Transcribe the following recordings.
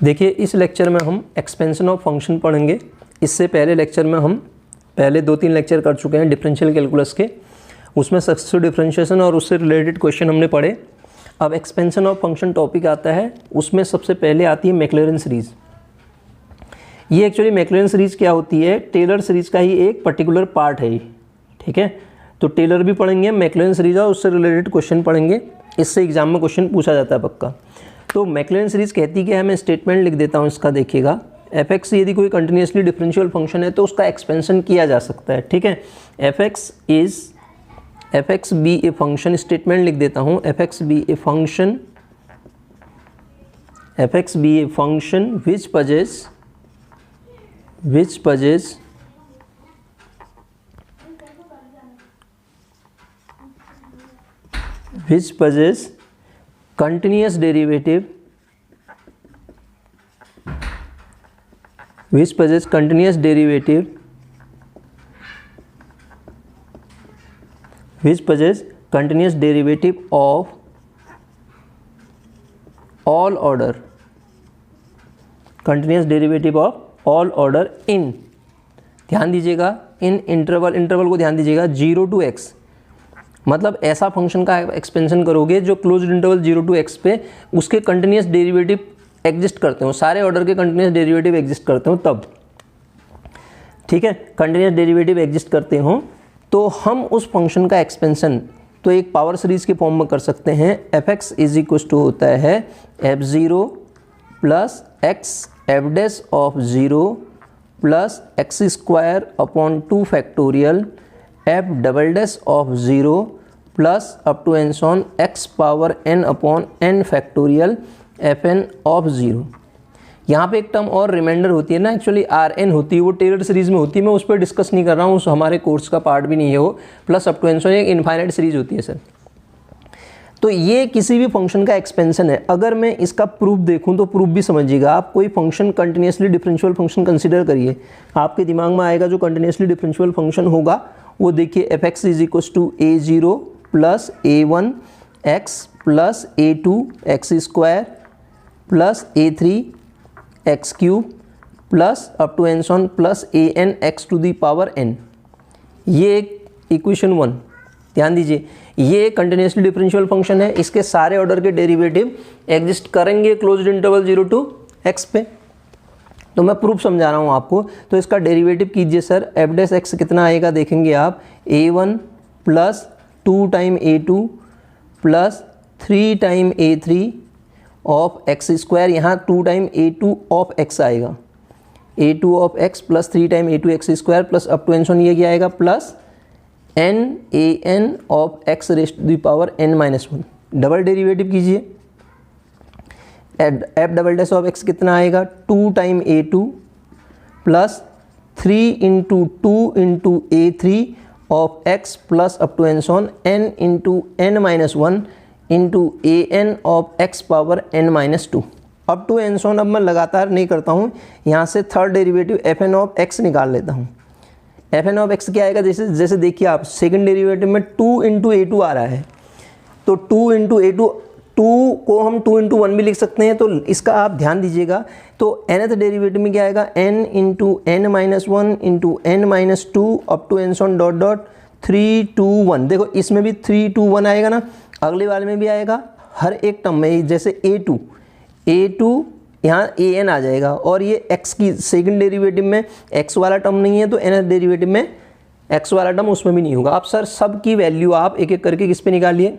देखिए इस लेक्चर में हम एक्सपेंशन ऑफ फंक्शन पढ़ेंगे। इससे पहले लेक्चर में हम पहले 2-3 लेक्चर कर चुके हैं डिफरेंशियल कैलकुलस के, उसमें सक्सेसिव डिफरेंशिएशन और उससे रिलेटेड क्वेश्चन हमने पढ़े। अब एक्सपेंशन ऑफ फंक्शन टॉपिक आता है, उसमें सबसे पहले आती है मैक्लॉरिन सीरीज़। ये एक्चुअली मैक्लॉरिन सीरीज़ क्या होती है, टेलर सीरीज़ का ही एक पर्टिकुलर पार्ट है, ठीक है। तो टेलर भी पढ़ेंगे, मैक्लॉरिन सीरीज़ और उससे रिलेटेड क्वेश्चन पढ़ेंगे। इससे एग्जाम में क्वेश्चन पूछा जाता है पक्का। तो मैक्लॉरिन सीरीज़ कहती है, मैं स्टेटमेंट लिख देता हूँ इसका, देखिएगा। एफ एक्स यदि कोई कंटिन्यूसली डिफरेंशियल फंक्शन है तो उसका एक्सपेंशन किया जा सकता है, ठीक है। F X be a function, statement लिख देता हूँ, F X be a function which possess continuous derivative of all order, in, ध्यान दीजिएगा, इन इंटरवल को ध्यान दीजिएगा 0 to x। मतलब ऐसा फंक्शन का एक्सपेंशन करोगे जो क्लोज्ड इंटरवल 0 to x पे उसके कंटिन्यूस डेरिवेटिव एग्जिस्ट करते हो, सारे ऑर्डर के कंटिन्यूस डेरिवेटिव एग्जिस्ट करते हो तब, ठीक है। कंटिन्यूस डेरिवेटिव एग्जिस्ट करते हो तो हम उस फंक्शन का एक्सपेंशन तो एक पावर सीरीज के फॉर्म में कर सकते हैं। F X is equal to होता है F zero plus X F dash of zero plus x square upon 2 factorial F double dash of zero plus up to N so on X power N upon N factorial F N of zero. यहाँ पे एक term और reminder होती है ना, actually are N होती है, वो टेलर सीरीज़ में होती है, मैं उस पर डिस्कस नहीं कर रहा हूँ, उस हमारे कोर्स का पार्ट भी नहीं है वो। Plus up to N so on एक इनफाइनाइट सीरीज होती है सर। तो ये किसी भी फंक्शन का एक्सपेंशन है। अगर मैं इसका प्रूफ देखूं तो प्रूफ भी समझिएगा आप। कोई function continuously differential function consider करिए, आपके दिमाग में आएगा जो कंटिन्यूसली डिफरेंशियल फंक्शन होगा वो देखिए, F X is equal to A zero plus A one X plus A two X square plus A three X cube plus up to N so on plus A N X to the power N. ये एक equation 1, ध्यान दीजिए, ये continuously differential function है, इसके सारे order के derivative exist करेंगे क्लोज्ड इंटरवल 0 to x पे। तो मैं प्रूफ समझा रहा हूँ आपको। तो इसका डेरिवेटिव कीजिए सर, एफ डैश एक्स कितना आएगा देखेंगे आप, a1 plus 2 time a2 plus 3 time a3 of x square, यहाँ 2 टाइम a2 ऑफ x आएगा, a2 of x plus 3 time a2 x square plus up to N sworn ये क्या आएगा plus n a N of x raised to the power n minus 1। Double derivative कीजिए, f double dash of x कितना आएगा, 2 time a2 plus 3 into 2 into a3 of x plus up to N so on n into n minus 1 into A N of X power n minus 2 up to N so on. अब मैं लगातार नहीं करता हूँ, यहाँ से third derivative F N of X निकाल लेता हूँ। एफ एन ऑफ एक्स क्या आएगा, जैसे देखिए आप सेकंड डेरिवेटिव में 2 इंटू ए टू आ रहा है, तो 2 इंटू ए टू, 2 को हम 2 इंटू 1 भी लिख सकते हैं। तो इसका आप ध्यान दीजिएगा, तो nth डेरिवेटिव में क्या आएगा, n into n minus 1 into n minus 2 up to N so on dot dot 3 2 1। देखो इसमें भी 3 2 1 आएगा ना, अगले वाले में भी आएगा, हर एक टर्म में। जैसे a2 यहाँ an आ जाएगा, और ये x की सेकंड डेरिवेटिव में x वाला टर्म नहीं है तो nth डेरिवेटिव में x वाला टर्म उसमें भी नहीं होगा। अब सर सब की वैल्यू आप एक एक करके किस पे निकालिए,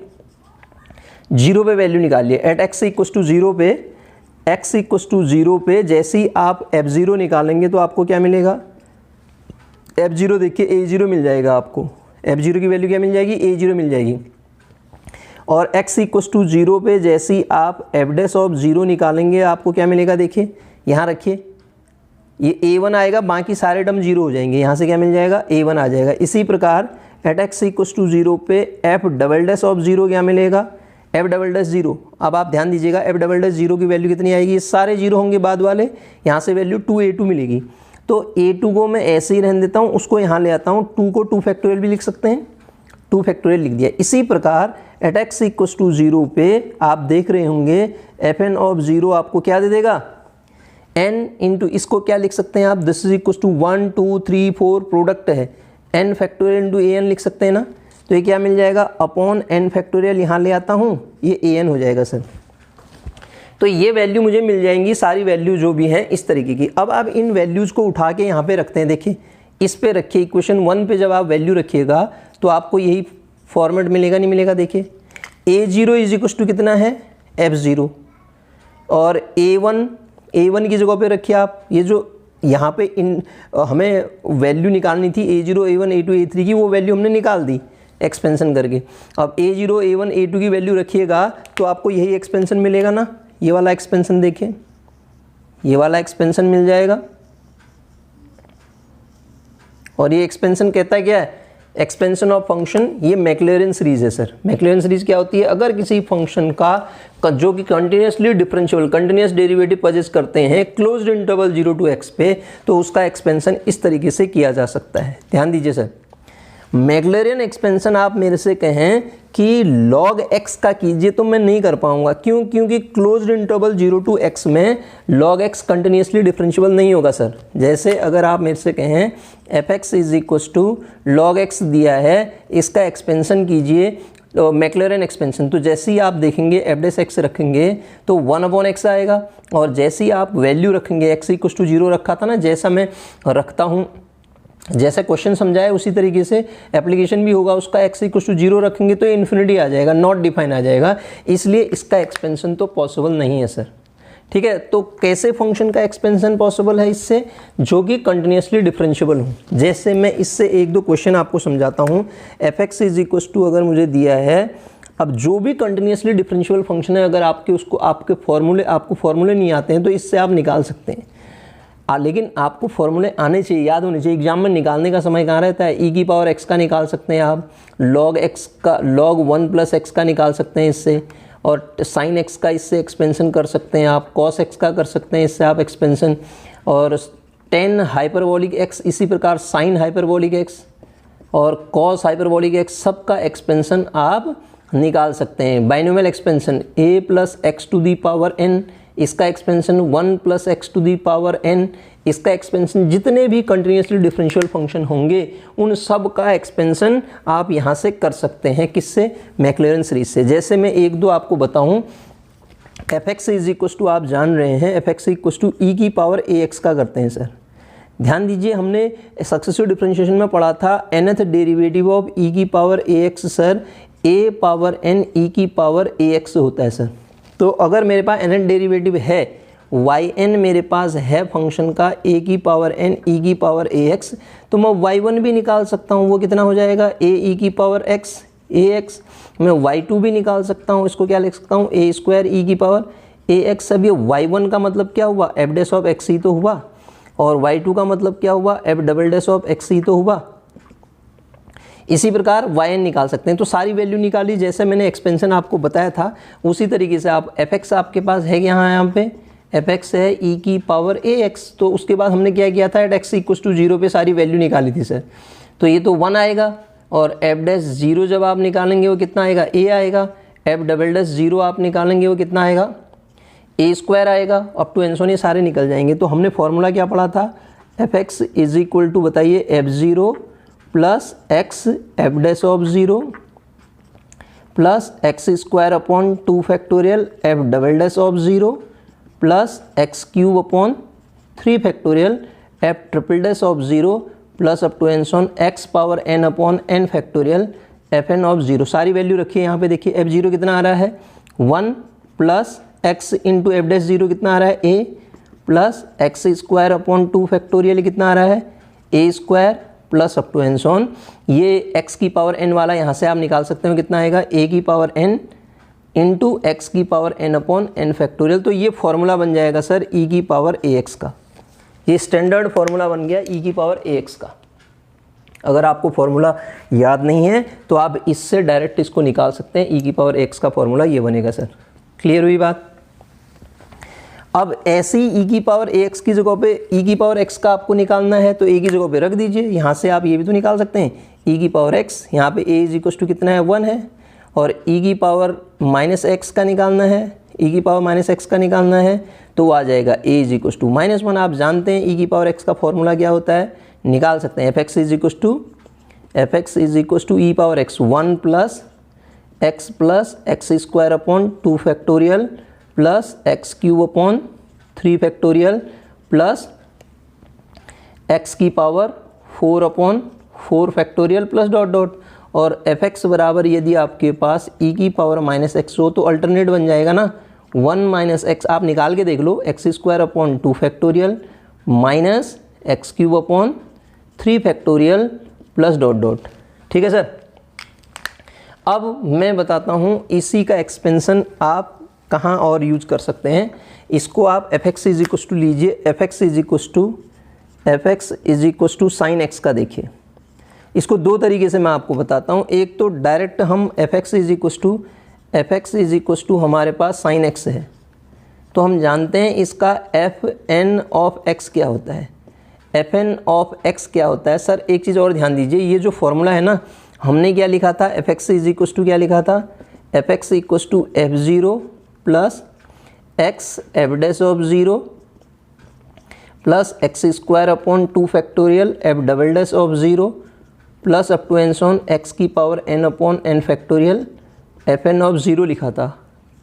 0 पे वैल्यू निकालिए। एट x इक्वस टू 0 पे, x इक्वस टू 0 पे जैसे ही आप f0 निकालेंगे तो आपको क्या मिलेगा, f0 देखिए a0 मिल जाएगा आपको, f0 की वैल्यू क्या मिल जाएगी, a0 मिल जाएगी। और x इक्वस टू 0 पे जैसे ही आप एफ डैश ऑफ 0 निकालेंगे आपको क्या मिलेगा, देखिए यहाँ रखिए, ये a1 आएगा, बाकी सारे टर्म 0 हो जाएंगे, यहाँ से क्या मिल जाएगा, a1 आ जाएगा। इसी प्रकार एट x इक्वस टू 0 पे एफ डबल डैश ऑफ 0 क्या मिलेगा, एफ डबल डैश 0। अब आप ध्यान दीजिएगा, एफ डबल डैश 0 की वैल्यू कितनी आएगी, ये सारे 0 होंगे बाद वाले, यहाँ से वैल्यू 2a2 मिलेगी। तो a2 को मैं ऐसे ही रहने देता हूँ, उसको यहाँ ले आता हूँ, 2 को 2 फैक्टोरियल भी लिख सकते हैं, 2 फैक्टोरियल लिख दिया। इसी प्रकार एट एक्स इक्वस टू 0 पे आप देख रहे होंगे एफ एन ऑफ 0 आपको क्या दे देगा, n इंटू इसको क्या लिख सकते हैं आप, this is equal to 1 2 3 4 product है n फैक्टोरियल इंटू an लिख सकते हैं ना। तो ये क्या मिल जाएगा अपॉन n फैक्टोरियल, यहाँ ले आता हूँ ये an हो जाएगा सर। तो ये वैल्यू मुझे मिल जाएंगी, सारी वैल्यू जो भी हैं इस तरीके की। अब आप इन वैल्यूज़ को उठा के यहाँ पे रखते हैं, देखिए इस पे रखिए, इक्वेशन 1 पे जब आप वैल्यू रखिएगा तो आपको यही फॉर्मेट मिलेगा, नहीं मिलेगा। देखिए a0 इज इक्वल टू कितना है f0, और a1 की जगह पे रखिए आप, ये जो यहाँ पे इन हमें वैल्यू निकालनी थी a0 a1 a2 a3 की, वो वैल्यू हमने निकाल दी एक्सपेंशन करके। अब a0 a1 a2 की वैल्यू रखिएगा तो आपको यही एक्सपेंशन मिलेगा ना, ये वाला एक्सपेंशन देखिए, ये वाला एक्सपेंशन मिल जाएगा। और ये एक्सपेंशन कहता है क्या है, एक्सपेंशन ऑफ फंक्शन, ये मैक्लेरिन सीरीज है सर। मैक्लेरिन सीरीज क्या होती है, अगर किसी फंक्शन का जो कि कंटिन्यूसली डिफरेंशिएबल कंटिन्यूस डेरिवेटिव पजेस्ट करते हैं क्लोज्ड इंटरवल 0 to x पे, तो उसका एक्सपेंशन इस तरीके से किया जा सकता है। ध्यान दीजिए सर, मैक्लेरियन एक्सपेंशन आप मेरे से कहें कि log x का कीजिए तो मैं नहीं कर पाऊंगा, क्यों, क्योंकि क्लोज्ड इंटरवल 0 to x में log x कंटिन्यूसली डिफरेंशिएबल नहीं होगा सर। जैसे अगर आप मेरे से कहें fx is equal to log x दिया है, इसका एक्सपेंशन कीजिए तो मैक्लेरियन एक्सपेंशन, तो जैसे ही आप देखेंगे एफ डैश एक्स रखेंगे तो 1/x आएगा, और जैसे ही आप वैल्यू रखेंगे x इक्वल टू 0 रखा था ना, जैसा मैं रखता हूँ, जैसे क्वेश्चन समझाया उसी तरीके से एप्लीकेशन भी होगा उसका, x इक्वल टू 0 रखेंगे तो इन्फिनिटी आ जाएगा, नॉट डिफाइन आ जाएगा, इसलिए इसका एक्सपेंशन तो पॉसिबल नहीं है सर। ठीक है, तो कैसे फंक्शन का एक्सपेंशन पॉसिबल है इससे, जो कि कंटिन्यूसली डिफरेंशिएबल हो। जैसे मैं इससे एक दो क्वेश्चन आपको समझाता हूँ। F X is equal to अगर मुझे दिया है, अब जो भी कंटिन्यूसली डिफरेंशिएबल फंक्शन है, अगर आपको फॉर्मूले नहीं आते हैं तो इससे आप निकाल सकते हैं, लेकिन आपको फॉर्मूले आने चाहिए, याद होने चाहिए। एग्जाम में निकालने का समय कहाँ रहता है, e की पावर x का निकाल सकते हैं आप, log x का log 1 + x का निकाल सकते हैं इससे, और sin x का इससे एक्सपेंशन कर सकते हैं आप, cos x का कर सकते हैं इससे आप एक्सपेंशन, और tan हाइपरबोलिक x, इसी प्रकार sin हाइपरबोलिक x और cos हाइपरबोलिक x, सब का एक्सपेंशन आप निकाल सकते हैं। बाइनोमियल एक्सपेंशन a + x⁴n, इसका एक्सपेंशन 1 + x⁴n, इसका एक्सपेंशन, जितने भी कंटिन्यूसली डिफरेंशियल फंक्शन होंगे उन सब का एक्सपेंशन आप यहाँ से कर सकते हैं, किससे, मैक्लेरिन सीरीज से। जैसे मैं एक दो आपको बताऊँ, F X is equal to आप जान रहे हैं, F X equal to E की पावर ए एक्स का करते हैं सर। ध्यान दीजिए, हमने सक्सेसिव डिफरेंशिएशन में पढ़ा था nth डेरिवेटिव ऑफ ई की power A x sir, a power n e की पावर ए एक्स होता है सर। तो अगर मेरे पास nth डेरिवेटिव है, yn मेरे पास है फंक्शन का a की पावर n e की पावर ए एक्स, तो मैं y1 भी निकाल सकता हूँ, वो कितना हो जाएगा a e की पावर x ए एक्स। मैं y2 भी निकाल सकता हूँ, इसको क्या लिख सकता हूँ, a² e की पावर ए एक्स। अब ये y1 का मतलब क्या हुआ, f डैश ऑफ x ही तो हुआ, और y2 का मतलब क्या हुआ, f double dash of x ही तो हुआ। इसी प्रकार yn निकाल सकते हैं। तो सारी वैल्यू निकाली, जैसे मैंने एक्सपेंशन आपको बताया था उसी तरीके से आप fx आपके पास है, यहाँ पे fx है e की पावर ax, तो उसके बाद हमने क्या किया था, एट x इक्वल टू 0 पे सारी वैल्यू निकाली थी सर। तो ये तो 1 आएगा, और f डैश 0 जब आप निकालेंगे वो कितना आएगा, a आएगा, f डबल डैश 0 आप निकालेंगे वो कितना आएगा, a² आएगा, अप टू एन ये सारे निकल जाएंगे। तो हमने फॉर्मूला क्या पढ़ा था, fx इज इक्वल टू बताइए f0 plus x f dash of 0 plus x² upon 2 factorial f double dash of 0 plus x³ upon 3 factorial f triple dash of 0 plus up to N so on x power n upon n factorial fn of 0। सारी value रखिए यहाँ पे, देखिए f0 कितना आ रहा है 1 plus x into f dash 0 कितना आ रहा है a plus x² upon 2 factorial कितना आ रहा है a² plus up to N sworn. ये x की पावर n वाला यहाँ से आप निकाल सकते हो, कितना आएगा a की पावर n इंटू x की power n upon n factorial. तो ये फॉर्मूला बन जाएगा सर e की पावर ax का, ये स्टैंडर्ड फॉर्मूला बन गया e की पावर ax का। अगर आपको फॉर्मूला याद नहीं है तो आप इससे डायरेक्ट इसको निकाल सकते हैं, e की पावर x का फॉर्मूला ये बनेगा सर। क्लियर हुई बात। अब ऐसी e की पावर ax की जगह पे e की पावर x का आपको निकालना है तो a की जगह पे रख दीजिए, यहाँ से आप ये भी तो निकाल सकते हैं e की पावर x, यहाँ पे a इज इक्वल टू कितना है 1 है, और e की पावर -x का निकालना है, e की पावर -x का निकालना है तो आ जाएगा a इज इक्वल टू -1। आप जानते हैं e की पावर x का फॉर्मूला क्या होता है, निकाल सकते हैं। fx is equal to e power x 1 plus x square upon 2 factorial plus x cube upon 3 factorial plus x की power 4 upon 4 factorial plus dot dot. और fx बराबर यदि आपके पास e की पावर -x हो तो अल्टरनेट बन जाएगा ना 1 - x। आप निकाल के देख लो, x square upon 2 factorial minus x cube upon 3 factorial plus dot dot. ठीक है सर। अब मैं बताता हूँ इसी का एक्सपेंशन आप कहाँ और यूज कर सकते हैं। इसको आप fx इज इक्वल टू लीजिए, fx is equal to sine x का देखिए। इसको दो तरीके से मैं आपको बताता हूँ। एक तो डायरेक्ट हम fx इज इक्वल टू हमारे पास साइन x है, तो हम जानते हैं इसका fn ऑफ x क्या होता है। fn ऑफ x क्या होता है सर, एक चीज़ और ध्यान दीजिए, ये जो फॉर्मूला है ना, हमने क्या लिखा था, fx इज इक्वल टू क्या लिखा था, fx equal to f0 plus x f dash of 0 plus x square upon 2 factorial f double dash of 0 plus up to N so on x की power n upon n factorial fn of 0 लिखा था।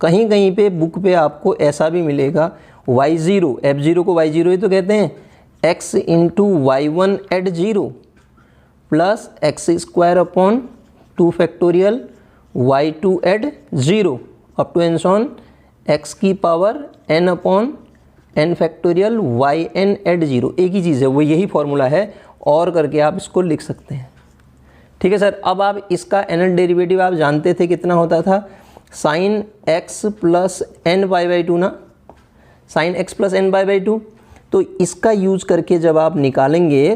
कहीं कहीं पे book पे आपको ऐसा भी मिलेगा y0, f0 को y0 ही तो कहते हैं, x into y1 at 0 plus x square upon 2 factorial y2 at 0 up to N so on x की power n upon n factorial yn at 0। एक ही चीज़ है, वो यही फॉर्मूला है, और करके आप इसको लिख सकते हैं। ठीक है सर। अब आप इसका nth डेरिवेटिव आप जानते थे कितना होता था, sine x plus n pi by 2 ना, sine x plus n pi by 2। तो इसका यूज करके जब आप निकालेंगे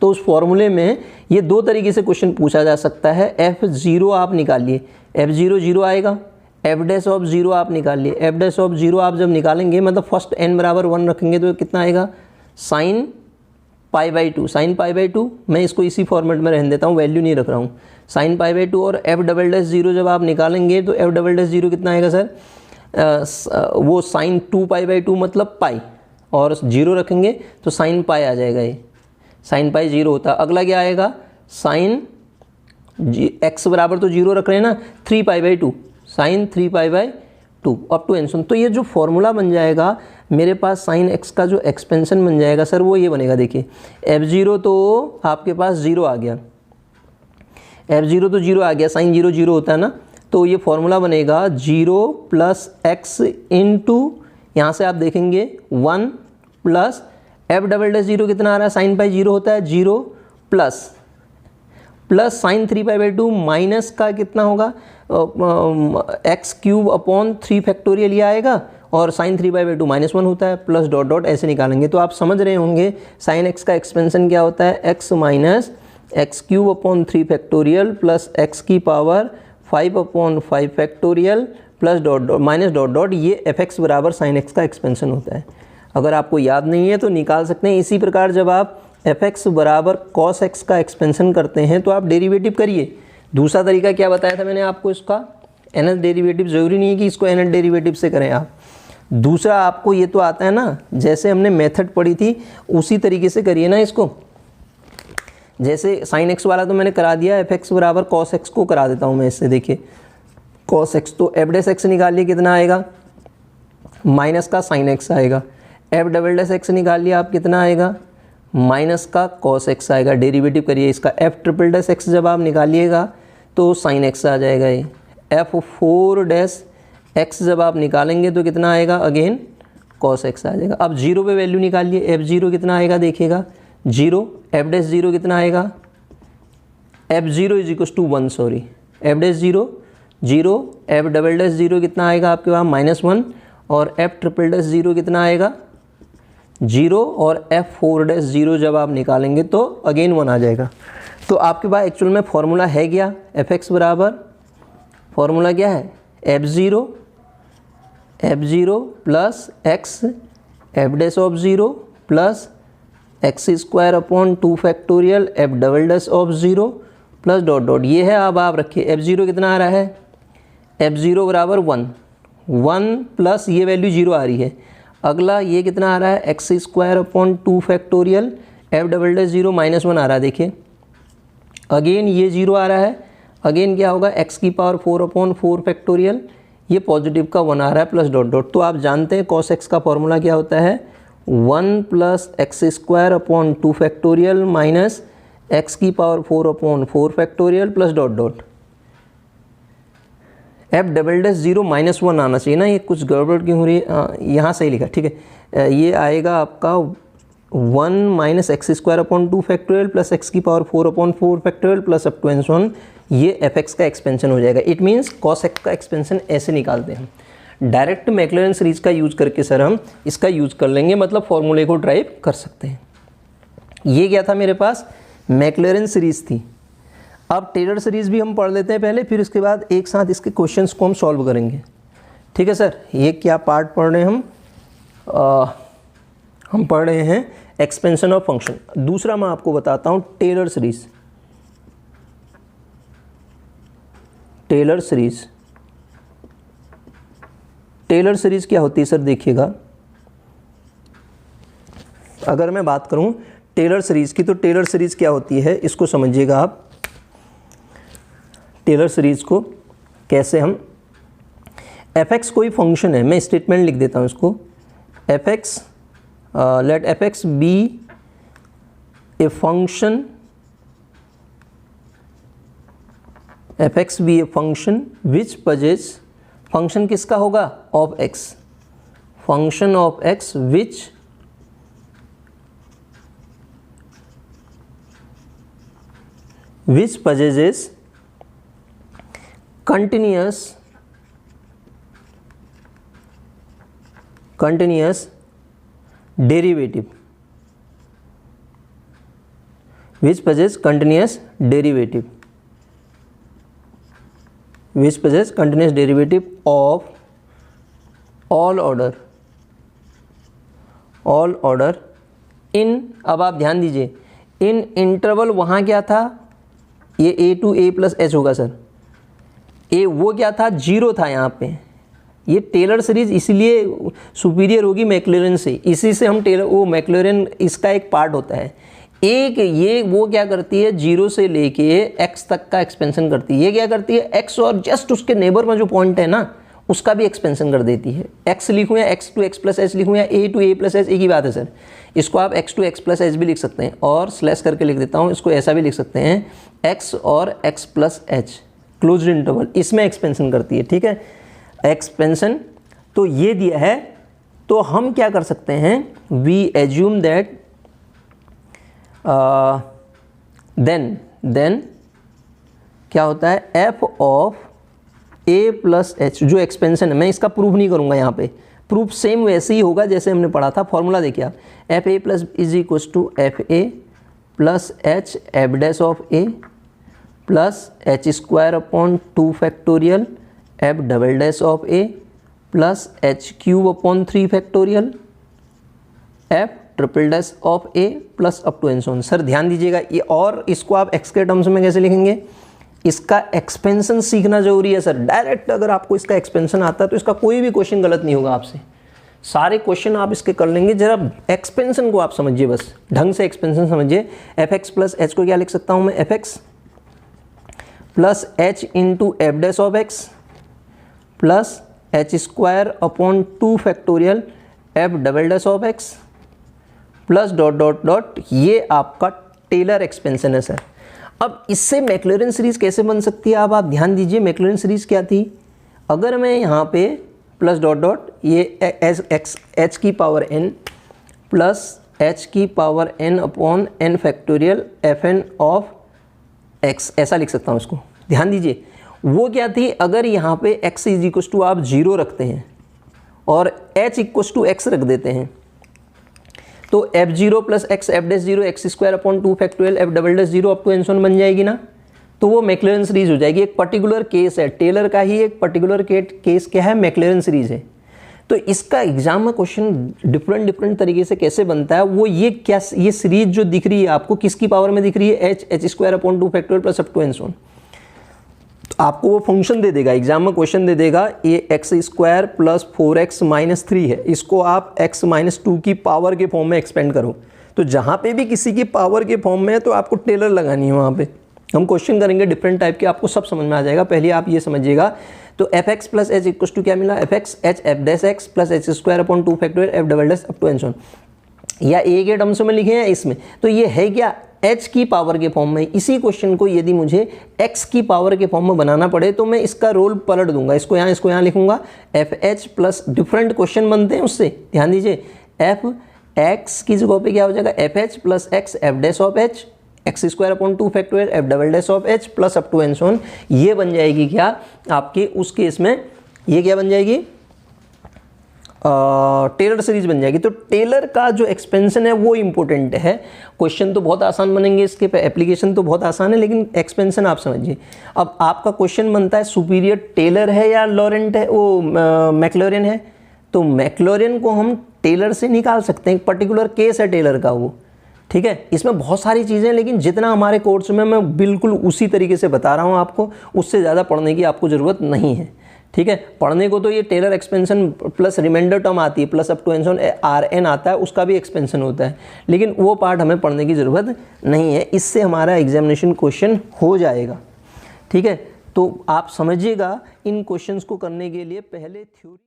तो उस फॉर्मूले में ये दो तरीके से क्वेश्चन पूछा जा सकता है। f0 आप निकालिए, f0 0 आएगा, f डैश ऑफ 0 आप निकालिए, f डैश ऑफ 0 आप जब निकालेंगे मतलब फर्स्ट n बराबर 1 रखेंगे तो कितना आएगा, sine pi by 2, sine pi by 2। मैं इसको इसी फॉर्मेट में रहने देता हूँ, वैल्यू नहीं रख रहा हूँ, साइन पाई बाई 2। और f डबल डैश 0 जब आप निकालेंगे तो f डबल डैश 0 कितना आएगा सर, वो साइन 2 पाई बाई 2 मतलब पाई, और 0 रखेंगे तो साइन पाई आ जाएगा, ये साइन पाई 0 होता है। अगला क्या आएगा, साइन x बराबर तो 0 रख रहे हैं ना, 3 pi by 2, sine 3 pi by 2 up to N so on. तो ये जो फॉर्मूला बन जाएगा मेरे पास साइन x का जो एक्सपेंशन बन जाएगा सर, वो ये बनेगा। देखिए f0 तो आपके पास 0 आ गया, f0 तो 0 आ गया, साइन 0 0 होता है ना, तो ये फॉर्मूला बनेगा 0 प्लस x इंटू, यहाँ से आप देखेंगे 1 प्लस f डबल डैश 0 कितना आ रहा है, साइन पाई 0 होता है, 0 plus sign 3 pi by 2 minus का कितना होगा, x क्यूब अपॉन 3 फैक्टोरियल ये आएगा, और साइन 3 बाई 2 -1 होता है, प्लस डॉट डॉट ऐसे निकालेंगे। तो आप समझ रहे होंगे साइन x का एक्सपेंशन क्या होता है, x minus x cube upon 3 factorial plus x की power 5 upon 5 factorial plus dot dot minus dot dot, ये fx बराबर साइन x का एक्सपेंशन होता है। अगर आपको याद नहीं है तो निकाल सकते हैं। इसी प्रकार जब आप fx बराबर cos x का एक्सपेंशन करते हैं तो आप डेरिवेटिव करिए। दूसरा तरीका क्या बताया था मैंने आपको, इसका nth डेरिवेटिव, ज़रूरी नहीं है कि इसको nth डेरिवेटिव से करें आप। दूसरा आपको ये तो आता है ना, जैसे हमने मेथड पढ़ी थी उसी तरीके से करिए ना इसको। जैसे साइन x वाला तो मैंने करा दिया, fx बराबर cos x को करा देता हूँ मैं इससे। देखिए cos x, तो f डैश x निकालिए, कितना आएगा, माइनस का साइन x आएगा। f डबल डैश x निकाल लिया आप, कितना आएगा, माइनस का cos x आएगा। डेरिवेटिव करिए इसका, f ट्रिपल डैश x जब आप निकालिएगा तो साइन x आ जाएगा। ये f 4 डैश x जब आप निकालेंगे तो कितना आएगा, अगेन cos x आ जाएगा। अब 0 पे वैल्यू निकालिए, f0 कितना आएगा, देखिएगा 0, f डैश 0 कितना आएगा, f0 is equal to 1, sorry f dash 0 0, f double dash 0 कितना आएगा आपके पास -1, और f ट्रिपल डैश 0 कितना आएगा 0, और f 4 डैश 0 जब आप निकालेंगे तो अगेन 1 आ जाएगा। तो आपके पास एक्चुअल में फॉर्मूला है क्या, fx बराबर फॉर्मूला क्या है, f0 plus x f dash of 0 plus x square upon 2 factorial f double dash of 0 plus dot dot, ये है। अब आप रखिए f0 कितना आ रहा है, f0 बराबर 1, 1 प्लस ये वैल्यू 0 आ रही है। अगला ये कितना आ रहा है, x square upon 2 factorial F double dash 0 -1 आ रहा है। देखिए अगेन ये 0 आ रहा है, अगेन क्या होगा, एक्स की पावर 4 अपॉन 4 फैक्टोरियल, ये पॉजिटिव का 1 आ रहा है प्लस डॉट डॉट। तो आप जानते हैं कॉस एक्स का फॉर्मूला क्या होता है, 1 plus x square upon 2 factorial minus x की power 4 upon 4 factorial plus dot dot. F double dash 0 -1 आना चाहिए ना, ये कुछ गड़बड़ क्यों हो रही है, यहाँ सही लिखा, ठीक है। ये आएगा आपका 1 minus x square upon 2 factorial plus x की power 4 upon 4 factorial plus up to and so on, ये एफ एक्स का एक्सपेंशन हो जाएगा। इट मीन्स कॉस एक्स का एक्सपेंशन ऐसे निकालते हैं हम। डायरेक्ट मैक्लॉरिन सीरीज का यूज़ करके सर हम इसका यूज़ कर लेंगे, मतलब फॉर्मूले को ड्राइव कर सकते हैं। ये क्या था मेरे पास, मैक्लॉरिन सीरीज थी। अब टेलर सीरीज भी हम पढ़ लेते हैं पहले, फिर उसके बाद एक साथ इसके क्वेश्चंस को हम सॉल्व करेंगे। ठीक है सर, ये क्या पार्ट पढ़ रहे हैं हम पढ़ रहे हैं एक्सपेंशन ऑफ फंक्शन। दूसरा मैं आपको बताता हूँ Taylor series. Taylor series, Taylor series क्या होती है सर, देखिएगा अगर मैं बात करूं टेलर सीरीज की, तो टेलर सीरीज क्या होती है इसको समझिएगा आप। टेलर सीरीज को कैसे हम, एफ एक्स कोई फंक्शन है, मैं स्टेटमेंट लिख देता हूं इसको, F X, let F X be a function, F X be a function which possesses, function किसका होगा, of X, function of X which possesses continuous derivative, which possesses continuous derivative, which possesses continuous derivative of all order in, अब आप ध्यान दीजिए, इन interval वहाँ क्या था, ये ए टू ए प्लस एच होगा सर, ए वो क्या था, 0 था यहाँ पे। ये टेलर सीरीज इसलिए सुपीरियर होगी मैक्लॉरिन से, इसी से हम टेलर, वो मैक्लॉरिन इसका एक पार्ट होता है। एक ये वो क्या करती है, 0 से लेके x तक का एक्सपेंशन करती है। ये क्या करती है, x और जस्ट उसके नेबर में जो पॉइंट है ना उसका भी एक्सपेंशन कर देती है। x लिखूँ या x to x plus H लिखूँ या a to a plus H, एक ही बात है सर। इसको आप x to x plus H भी लिख सकते हैं, और स्लैश करके लिख देता हूँ, इसको ऐसा भी लिख सकते हैं, x और x plus H closed interval, इसमें एक्सपेंशन करती है। ठीक है, एक्सपेंशन तो ये दिया है। तो हम क्या कर सकते हैं, वी एज्यूम दैट देन क्या होता है, F of A plus H, जो एक्सपेंशन है, मैं इसका प्रूफ नहीं करूंगा यहाँ पे, प्रूफ सेम वैसे ही होगा जैसे हमने पढ़ा था। फॉर्मूला देखिए आप, F A plus is equal to F A plus H F dash of A plus H square upon 2 factorial F double dash of A plus H cube upon 3 factorial F triple dash of A plus up to and so on. Sir ध्यान दीजिएगा, ये और इसको आप x के terms में कैसे लिखेंगे, इसका एक्सपेंशन सीखना जरूरी है सर। डायरेक्ट अगर आपको इसका एक्सपेंशन आता है तो इसका कोई भी क्वेश्चन गलत नहीं होगा आपसे, सारे क्वेश्चन आप इसके कर लेंगे। जरा एक्सपेंशन को आप समझिए, बस ढंग से एक्सपेंशन समझिए। एफ एक्स प्लस एच को क्या लिख सकता हूँ मैं, F X plus H into F dash of x plus H square upon 2 factorial F double dash of x plus dot dot dot, ये आपका टेलर एक्सपेंशन है सर। अब इससे मैक्लॉरिन सीरीज कैसे बन सकती है, अब आप ध्यान दीजिए, मैक्लॉरिन सीरीज क्या थी, अगर मैं यहाँ पे प्लस डॉट डॉट ये एक्स एच की पावर n प्लस एच की power n upon n factorial F N of x, ऐसा लिख सकता हूँ इसको। ध्यान दीजिए, वो क्या थी, अगर यहाँ पे x इज इक्व टू आप 0 रखते हैं और h इक्व टू x रख देते हैं, तो F zero plus X F dash zero X square upon 2 factorial F double dash zero up to and so on बन जाएगी ना। तो वो मैक्लॉरिन सीरीज हो जाएगी। एक पर्टिकुलर केस है टेलर का ही, एक पर्टिकुलर केस क्या है, मैक्लॉरिन सीरीज है। तो इसका एग्जाम में क्वेश्चन डिफरेंट तरीके से कैसे बनता है, वो ये क्या, ये सीरीज जो दिख रही है आपको किसकी पावर में दिख रही है, H square upon 2 factorial plus up to and so on. आपको वो फंक्शन दे देगा, एग्जाम में क्वेश्चन दे देगा ये x square plus 4x minus 3 है, इसको आप x माइनस 2 की पावर के फॉर्म में एक्सपेंड करो। तो जहाँ पे भी किसी की पावर के फॉर्म में है तो आपको टेलर लगानी है वहाँ पे। हम क्वेश्चन करेंगे डिफरेंट टाइप के, आपको सब समझ में आ जाएगा। पहले आप ये समझिएगा, तो F X plus H equal to क्या मिला, F X H F dash X plus H square upon 2 factorial F double dash up to and so on, या ए के टर्म्स में लिखे हैं इसमें, तो ये है क्या, h की पावर के फॉर्म में। इसी क्वेश्चन को यदि मुझे x की पावर के फॉर्म में बनाना पड़े तो मैं इसका रोल पलट दूंगा, इसको यहाँ लिखूंगा, F H plus different question बनते हैं उससे, ध्यान दीजिए, एफ एक्स की जगह पे क्या हो जाएगा, F H plus X F dash of H X square upon 2 factorial F double dash of H plus up to and so on. ये बन जाएगी क्या आपके उस केस में, ये क्या बन जाएगी, टेलर सीरीज बन जाएगी। तो टेलर का जो एक्सपेंशन है वो इंपॉर्टेंट है। क्वेश्चन तो बहुत आसान बनेंगे इसके, एप्लीकेशन तो बहुत आसान है, लेकिन एक्सपेंशन आप समझिए। अब आपका क्वेश्चन बनता है सुपीरियर टेलर है या लॉरेंट है, वो मैक्लॉरिन है, तो मैक्लॉरिन को हम टेलर से निकाल सकते हैं, एक पर्टिकुलर केस है टेलर का वो, ठीक है। इसमें बहुत सारी चीज़ें, लेकिन जितना हमारे कोर्स में मैं बिल्कुल उसी तरीके से बता रहा हूँ आपको, उससे ज़्यादा पढ़ने की आपको ज़रूरत नहीं है, ठीक है। पढ़ने को तो ये Taylor expansion plus remainder term आती है, plus up to and so on R N आता है, उसका भी एक्सपेंशन होता है, लेकिन वो पार्ट हमें पढ़ने की ज़रूरत नहीं है। इससे हमारा एग्जामिनेशन क्वेश्चन हो जाएगा, ठीक है। तो आप समझिएगा, इन क्वेश्चंस को करने के लिए पहले थ्योरी